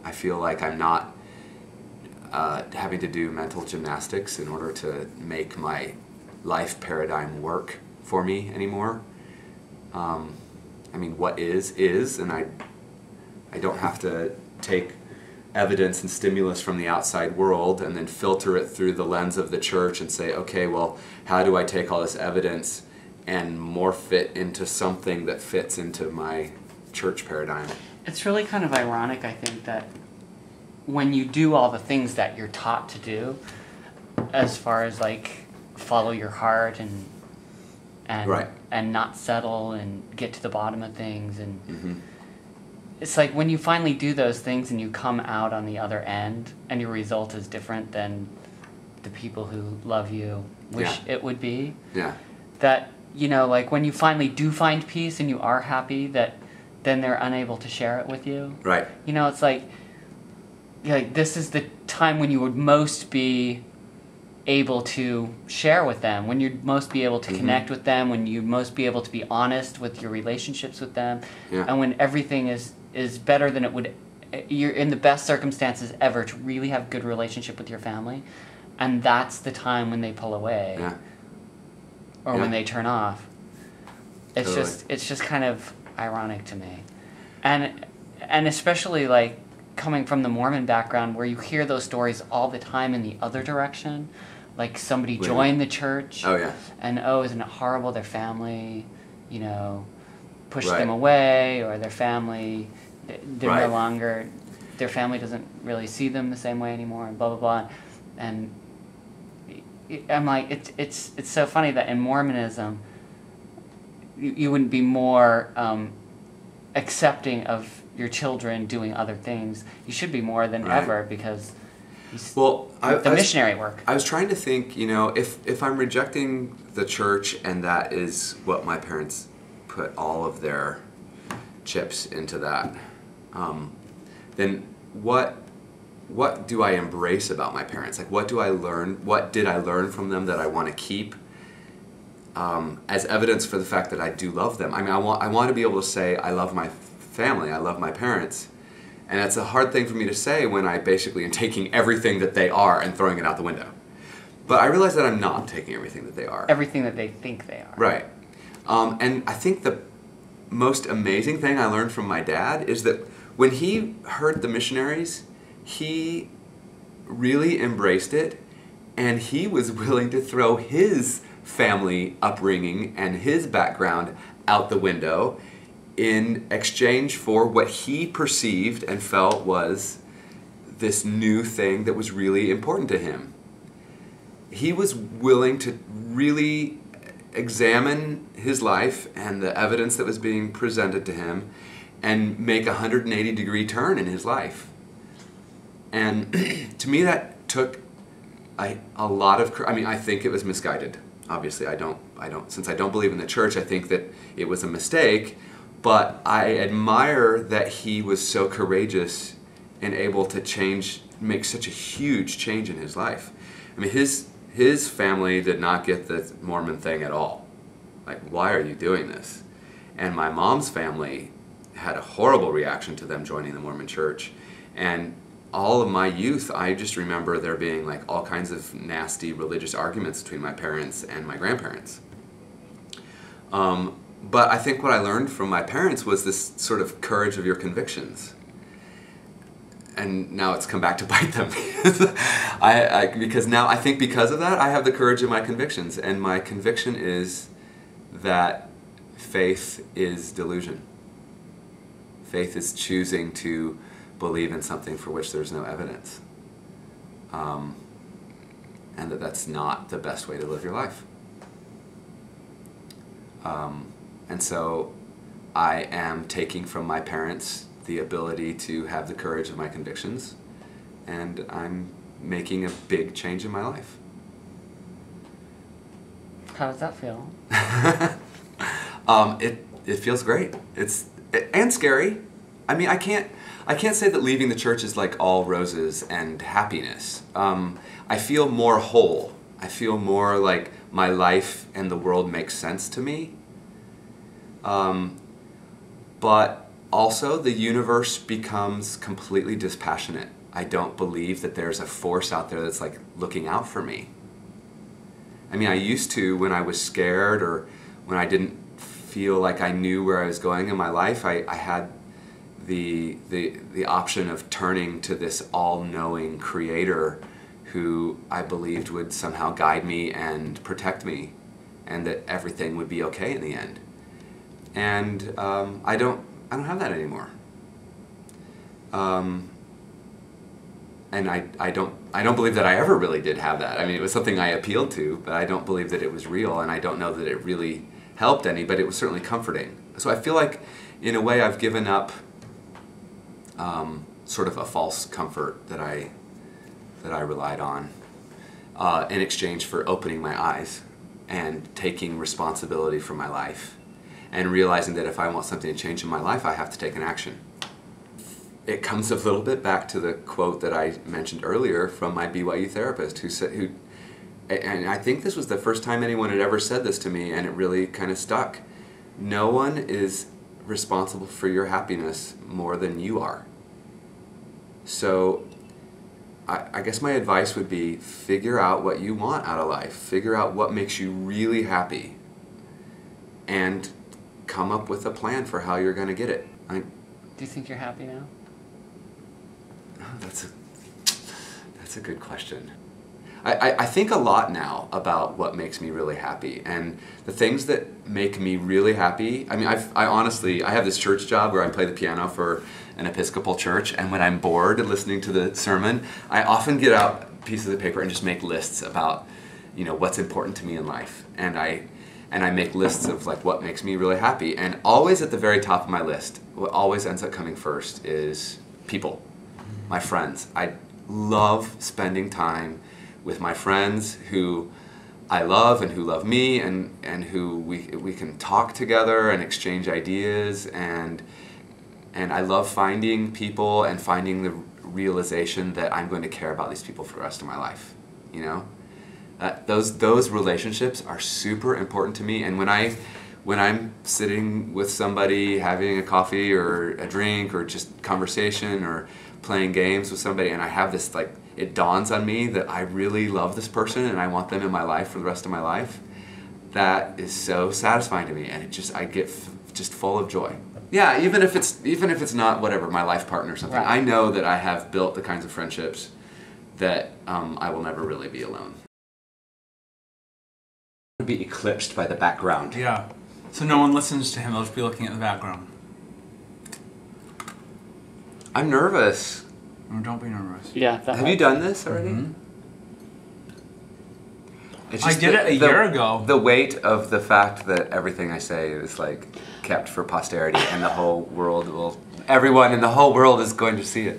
I feel like I'm not having to do mental gymnastics in order to make my life paradigm work for me anymore. I mean, what is, and I don't have to take evidence and stimulus from the outside world and then filter it through the lens of the church and say, okay, well, how do I take all this evidence and morph it into something that fits into my church paradigm? It's really kind of ironic, I think, that when you do all the things that you're taught to do, as far as like follow your heart and right. and not settle and get to the bottom of things, and it's like when you finally do those things and you come out on the other end and your result is different than the people who love you wish it would be. Yeah. That, you know, like when you finally do find peace and you are happy, that then they're unable to share it with you. Right. You know, it's like this is the time when you would most be able to share with them, when you'd most be able to connect with them, when you'd most be able to be honest with your relationships with them, and when everything is better than it would, you're in the best circumstances ever to really have a good relationship with your family, and that's the time when they pull away, or when they turn off. It's just kind of ironic to me, and especially like coming from the Mormon background, where you hear those stories all the time in the other direction, like somebody joined the church, and isn't it horrible, their family, you know, pushed them away, or their family, they're no longer, their family doesn't really see them the same way anymore, and blah blah blah, and I'm like, it's so funny that in Mormonism you wouldn't be more accepting of your children doing other things. You should be more than ever, because the missionary work. I was trying to think, you know, if I'm rejecting the church and that is what my parents put all of their chips into that, then what do I embrace about my parents? Like, what do I learn? What did I learn from them that I want to keep as evidence for the fact that I do love them? I mean, I want to be able to say I love my family, I love my parents, and it's a hard thing for me to say when I basically am taking everything that they are and throwing it out the window. But I realize that I'm not taking everything that they are. Everything that they think they are. Right. And I think the most amazing thing I learned from my dad is that when he heard the missionaries, he really embraced it, and he was willing to throw his family upbringing and his background out the window in exchange for what he perceived and felt was this new thing that was really important to him. He was willing to really examine his life and the evidence that was being presented to him and make a 180-degree turn in his life. And to me that took a lot of, I mean, I think it was misguided. Obviously, since I don't believe in the church, I think that it was a mistake, but I admire that he was so courageous and able to make such a huge change in his life. I mean, his family did not get the Mormon thing at all. Like, why are you doing this? And my mom's family had a horrible reaction to them joining the Mormon church. And all of my youth, I just remember there being like all kinds of nasty religious arguments between my parents and my grandparents. But I think what I learned from my parents was this sort of courage of your convictions. And now it's come back to bite them. Because now I think because of that, I have the courage of my convictions. And my conviction is that faith is delusion. Faith is choosing to believe in something for which there's no evidence. And that's not the best way to live your life. And so I am taking from my parents the ability to have the courage of my convictions, and I'm making a big change in my life. How does that feel? It feels great. And scary. I mean, I can't say that leaving the church is like all roses and happiness. I feel more whole. I feel more like my life and the world makes sense to me. But Also, the universe becomes completely dispassionate. I don't believe that there's a force out there that's like looking out for me. I mean, I used to when I was scared or when I didn't feel like I knew where I was going in my life. I had the option of turning to this all-knowing creator who I believed would somehow guide me and protect me, and that everything would be okay in the end. And I don't have that anymore. And I don't believe that I ever really did have that. I mean, it was something I appealed to, but I don't believe that it was real, and I don't know that it really helped any, but it was certainly comforting. So I feel like, in a way, I've given up sort of a false comfort that I relied on in exchange for opening my eyes and taking responsibility for my life and realizing that if I want something to change in my life, I have to take an action. It comes a little bit back to the quote that I mentioned earlier from my BYU therapist and I think this was the first time anyone had ever said this to me, and it really kind of stuck. No one is responsible for your happiness more than you are. So I guess my advice would be figure out what you want out of life. Figure out what makes you really happy and come up with a plan for how you're going to get it. Do you think you're happy now? Oh, that's a good question. I think a lot now about what makes me really happy, and the things that make me really happy. I mean, I honestly have this church job where I play the piano for an Episcopal church, and when I'm bored listening to the sermon, I often get out pieces of paper and just make lists about, what's important to me in life, and I make lists of like what makes me really happy, and always at the very top of my list, what always ends up coming first is people, my friends. I love spending time with my friends who I love and who love me, and who we can talk together and exchange ideas, and I love finding people and finding the realization that I'm going to care about these people for the rest of my life. Those relationships are super important to me, and when I'm sitting with somebody having a coffee or a drink or just conversation or playing games with somebody, and I have this it dawns on me that I really love this person and I want them in my life for the rest of my life, that is so satisfying to me, and I get just full of joy. Yeah, even if it's not whatever, my life partner or something. Right. I know that I have built the kinds of friendships that I will never really be alone. Be eclipsed by the background. Yeah. So no one listens to him, they'll just be looking at the background. I'm nervous. Oh, don't be nervous. Yeah. Have you done this already? Mm-hmm. It's I just did it a year ago. The weight of the fact that everything I say is kept for posterity, and everyone in the whole world is going to see it.